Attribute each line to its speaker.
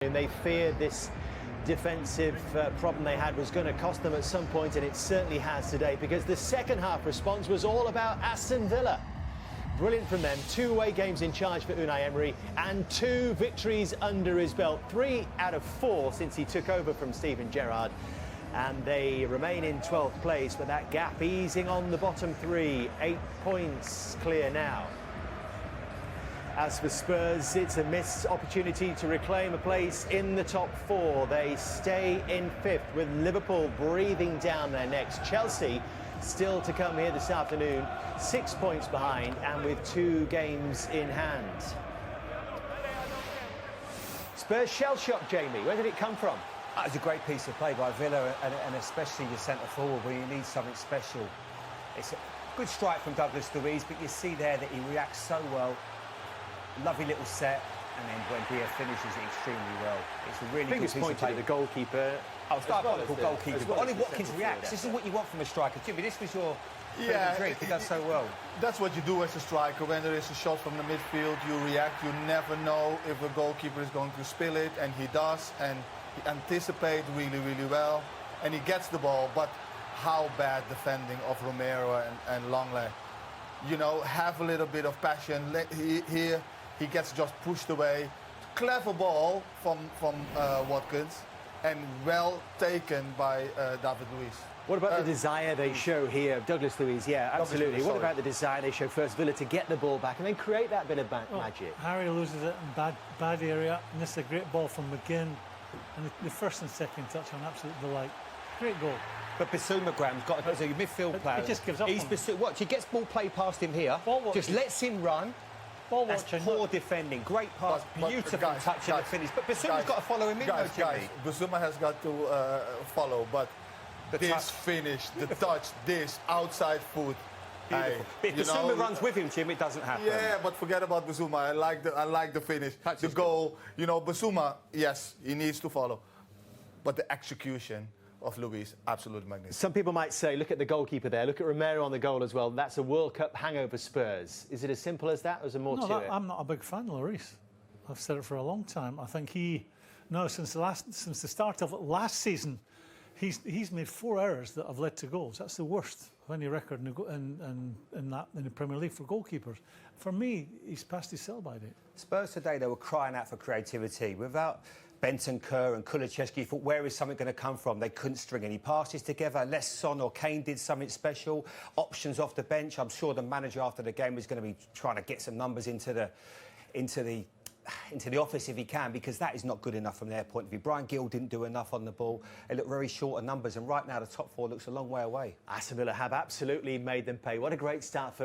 Speaker 1: And they feared this defensive problem they had was going to cost them at some point, and it certainly has today, because the second half response was all about Aston Villa. Brilliant from them. 2 away games in charge for Unai Emery and 2 victories under his belt. 3 out of 4 since he took over from Steven Gerrard. And they remain in 12th place, but that gap easing on the bottom 3. 8 points clear now. As for Spurs, it's a missed opportunity to reclaim a place in the top 4. They stay in 5th with Liverpool breathing down their necks. Chelsea still to come here this afternoon, 6 points behind and with 2 games in hand. Spurs shell-shocked, Jamie. Where did it come from?
Speaker 2: That was a great piece of play by Villa, and especially your centre-forward when you need something special. It's a good strike from Douglas Luiz, but you see there that he reacts so well. Lovely little set, and then Buendia finishes it extremely well. It's a really good piece of play.
Speaker 1: To the goalkeeper.
Speaker 2: Oh, diabolical goalkeeper. But Ollie Watkins reacts. This is what you want from a striker. Jimmy, this was your drink. He does so well.
Speaker 3: That's what you do as a striker. When there is a shot from the midfield, you react. You never know if a goalkeeper is going to spill it, and he does. And he anticipates really, really well. And he gets the ball. But how bad defending of Romero and Longley. You know, have a little bit of passion. Here, he gets just pushed away. Clever ball from Watkins, and well taken by David Luiz.
Speaker 1: What about the desire they show here? Douglas Luiz, yeah, absolutely. What about the desire they show first Villa to get the ball back and then create that bit of magic?
Speaker 4: Harry loses it in bad area, and this is a great ball from McGinn. And the first and second touch on absolute delight. Great goal.
Speaker 2: But Bissouma, Graham's got a midfield player.
Speaker 4: He just gives up.
Speaker 2: Watch, he gets ball play past him here. Just lets him run. That's poor defending. Great pass, beautiful touch in the finish. But Bissouma's got to follow him in, though, Jimmy.
Speaker 3: Bissouma has got to follow, but this finish, the touch, this outside foot.
Speaker 2: If Bissouma runs with him, Jim, it doesn't happen.
Speaker 3: Yeah, but forget about Bissouma. I like the finish, the goal. You know, Bissouma, yes, he needs to follow, but the execution of Luiz, absolutely magnificent.
Speaker 1: Some people might say, look at the goalkeeper there, look at Romero on the goal as well. That's a World Cup hangover Spurs. Is it as simple as that, or is there more to it?
Speaker 4: I'm not a big fan of Lloris. I've said it for a long time. I think since the start of last season, he's made 4 errors that have led to goals. That's the worst of any record in the Premier League for goalkeepers. For me, he's past his sell-by date.
Speaker 2: Spurs today, they were crying out for creativity. Without Bentancur and Kulusevski, you thought, where is something going to come from? They couldn't string any passes together unless Son or Kane did something special. Options off the bench. I'm sure the manager after the game is going to be trying to get some numbers into the office if he can, because that is not good enough from their point of view. Brian Gill didn't do enough on the ball. They look very short of numbers, and right now the top 4 looks a long way away.
Speaker 1: Aston Villa have absolutely made them pay. What a great start for